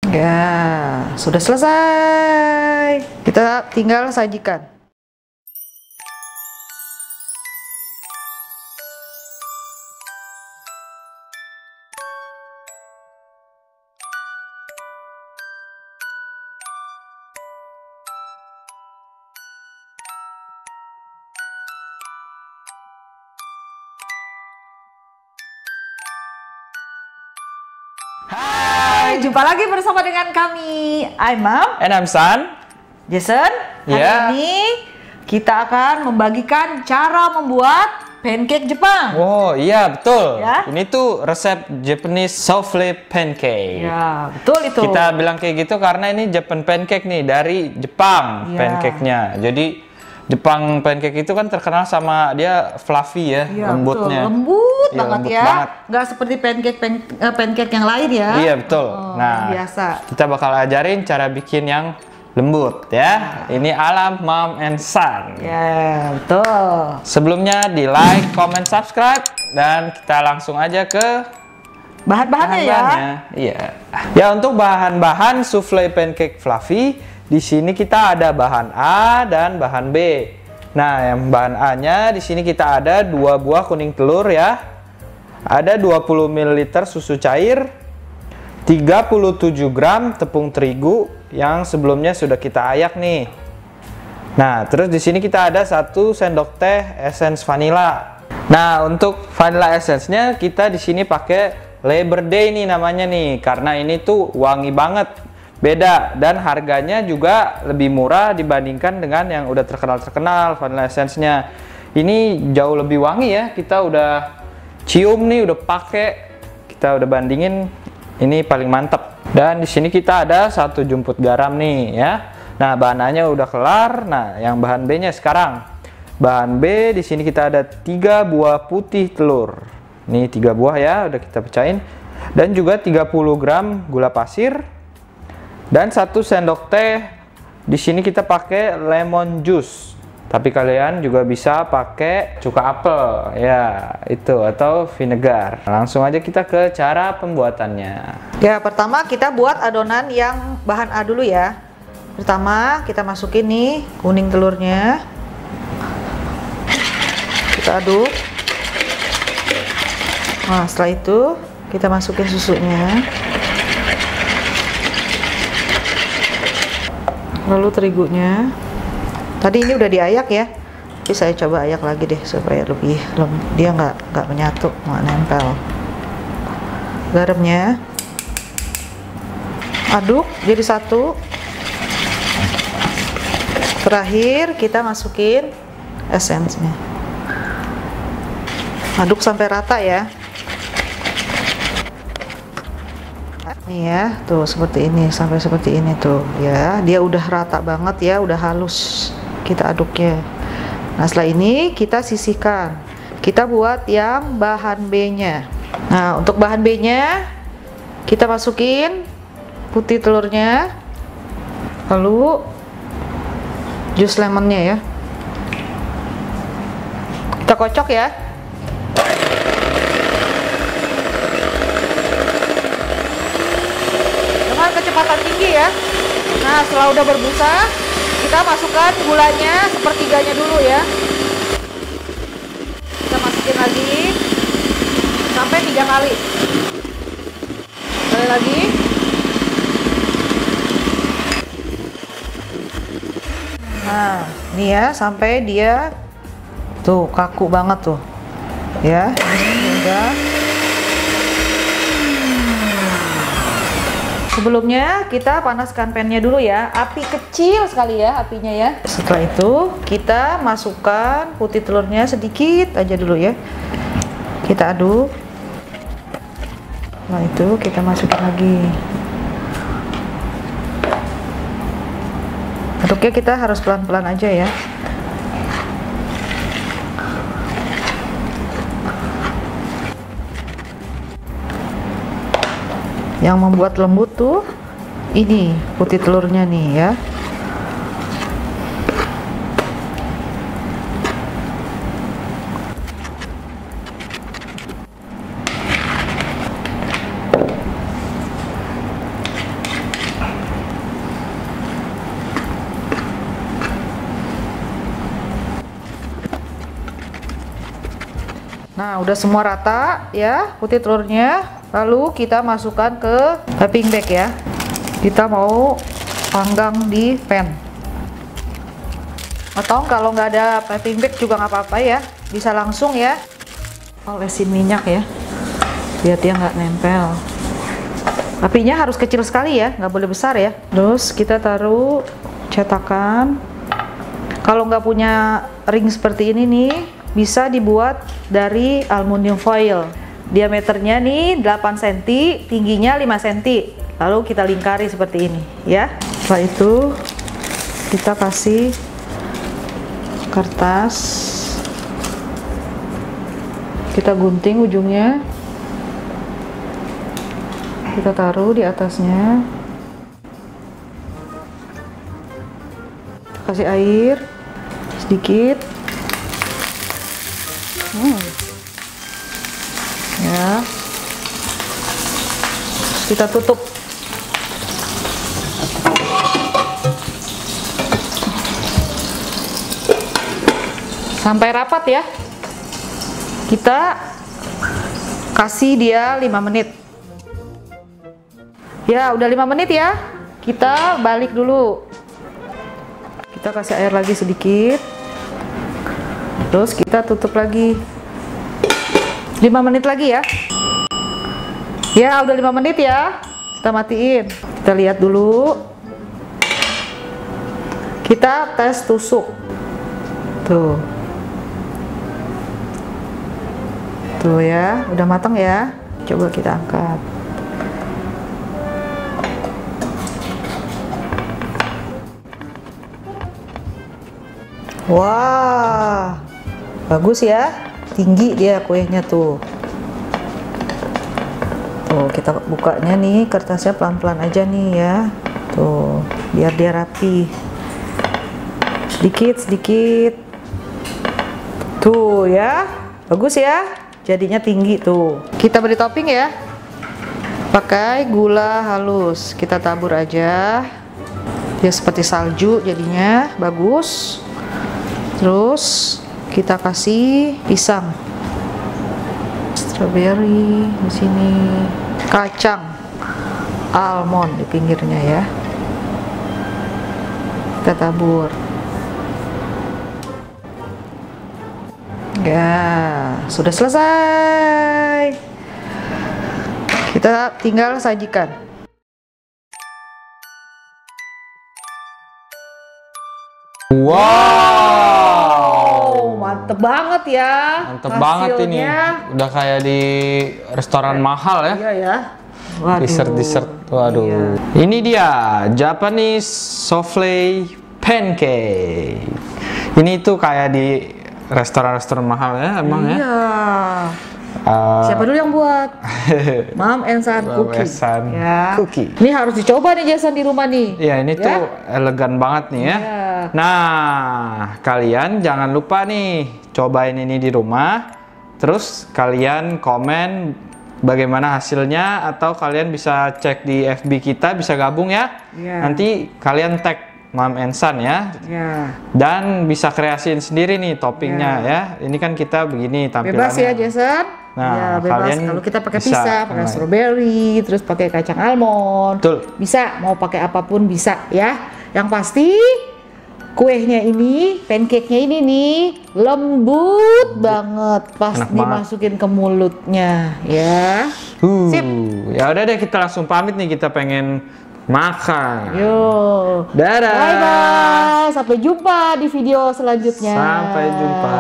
Ya, sudah selesai. Kita tinggal sajikan. Hai, jumpa lagi bersama dengan kami, Aimam And I'm San. Jason. Hari ini kita akan membagikan cara membuat pancake Jepang. Oh iya betul. Ya? Ini tuh resep Japanese souffle pancake. Ya, betul itu. Kita bilang kayak gitu karena ini Japan pancake nih, dari Jepang pancake-nya. Jadi Jepang pancake itu kan terkenal sama dia fluffy ya, lembutnya. Betul. Lembut banget lembut ya. banget. Nggak seperti pancake yang lain ya. Iya betul. Nah, biasa. kita bakal ajarin cara bikin yang lembut ya. Ini ala Mom and Son. Ya, betul. Sebelumnya di like, comment, subscribe, dan kita langsung aja ke Bahan-bahannya ya. Iya. Ya, untuk bahan-bahan souffle pancake fluffy, di sini kita ada bahan A dan bahan B. Nah, yang bahan A-nya di sini kita ada 2 buah kuning telur ya. Ada 20 ml susu cair, 37 gram tepung terigu yang sebelumnya sudah kita ayak nih. Nah, terus di sini kita ada 1 sendok teh essence vanilla. Nah, untuk vanilla essence-nya kita di sini pakai Labor Day nih namanya nih, karena ini tuh wangi banget. Beda, dan harganya juga lebih murah dibandingkan dengan yang udah terkenal vanilla essence-nya. Ini jauh lebih wangi ya. Kita udah cium nih, udah pakai, kita udah bandingin, ini paling mantep. Dan di sini kita ada 1 jumput garam nih ya. Nah, bahannya udah kelar. Nah, yang bahan B-nya sekarang. Bahan B di sini kita ada 3 buah putih telur. Nih 3 buah ya, udah kita pecahin. Dan juga 30 gram gula pasir. Dan 1 sendok teh. Di sini kita pakai lemon juice. Tapi kalian juga bisa pakai cuka apel ya, itu atau vinegar. Langsung aja kita ke cara pembuatannya. Ya, pertama kita buat adonan yang bahan A dulu ya. Pertama kita masukin nih kuning telurnya. Kita aduk. Nah, setelah itu kita masukin susunya. Lalu terigunya. Tadi ini udah diayak ya, tapi saya coba ayak lagi deh supaya lebih dia nggak menyatu, nggak nempel. Garamnya aduk jadi satu. Terakhir kita masukin essence-nya. Aduk sampai rata ya. Nih ya, tuh seperti ini, sampai seperti ini tuh ya. Dia udah rata banget ya, udah halus. Kita aduknya. Nah, setelah ini kita sisihkan. Kita buat yang bahan B-nya. Nah, untuk bahan B-nya kita masukin putih telurnya. Lalu jus lemonnya ya. Kita kocok ya. Kecepatan tinggi ya. Nah, setelah udah berbusa, kita masukkan gulanya sepertiganya dulu ya. Kita masukin lagi sampai 3 kali. Sekali lagi. Nah, ini ya sampai dia tuh kaku banget tuh. Ya, udah. Sebelumnya kita panaskan pannya dulu ya, api kecil sekali ya apinya ya. Setelah itu kita masukkan putih telurnya sedikit aja dulu ya. Kita aduk. Setelah itu kita masukin lagi. Aduknya kita harus pelan-pelan aja ya. Yang membuat lembut tuh ini putih telurnya nih ya. Nah, udah semua rata ya putih telurnya. Lalu kita masukkan ke piping bag ya. Kita mau panggang di pan. Atau kalau nggak ada piping bag juga nggak apa-apa ya. Bisa langsung ya. Olesin minyak ya. Biar dia nggak nempel. Apinya harus kecil sekali ya, nggak boleh besar ya. Terus kita taruh cetakan. Kalau nggak punya ring seperti ini nih, bisa dibuat dari aluminium foil. Diameternya nih 8 cm, tingginya 5 cm. Lalu kita lingkari seperti ini ya. Setelah itu kita kasih kertas. Kita gunting ujungnya. Kita taruh di atasnya. Kasih air sedikit. Ya. Kita tutup. Sampai rapat ya. Kita kasih dia 5 menit. Ya, udah 5 menit ya. Kita balik dulu. Kita kasih air lagi sedikit. Terus kita tutup lagi. 5 menit lagi ya. Ya, udah 5 menit ya. Kita matiin. Kita lihat dulu. Kita tes tusuk. Tuh. Tuh ya, udah matang ya. Coba kita angkat. Wah, bagus ya, tinggi dia kuenya tuh. Tuh kita bukanya nih, kertasnya pelan-pelan aja nih ya. Tuh, biar dia rapi. Sedikit-sedikit. Tuh ya, bagus ya, jadinya tinggi tuh. Kita beri topping ya. Pakai gula halus, kita tabur aja. Dia seperti salju jadinya, bagus. Terus kita kasih pisang, strawberry di sini, kacang almond di pinggirnya ya. Kita tabur. Ya, sudah selesai. Kita tinggal sajikan. Wow, mantep banget ya. Mantep banget ini. Udah kayak di restoran mahal ya. Iya ya. Waduh. Dessert. Waduh. Iya. Ini dia Japanese souffle pancake. Ini tuh kayak di restoran-restoran mahal ya emang ya. Iya. Siapa dulu yang buat? Mom and Son Cookie. Ya. Cookie. Ini harus dicoba nih Jason di rumah nih. Iya, ini tuh elegan banget nih ya. Iya. Nah, kalian jangan lupa nih cobain ini di rumah. Terus kalian komen bagaimana hasilnya, atau kalian bisa cek di FB kita, bisa gabung ya. Iya. Nanti kalian tag Mom and Son ya. Ya. Dan bisa kreasiin sendiri nih toppingnya ya. Ini kan kita begini tampilannya. Bebas ya Jason. Nah, ya, bebas. kalian Kalau kita pakai bisa, pisang, pakai strawberry, terus pakai kacang almond, betul. Bisa, mau pakai apapun bisa ya. Yang pasti kuenya ini, pancake-nya ini nih lembut banget pas Enak dimasukin ke mulutnya ya. Sip. Ya udah deh, kita langsung pamit nih, kita pengen makan. Yo. Dadah. Bye bye. Sampai jumpa di video selanjutnya. Sampai jumpa.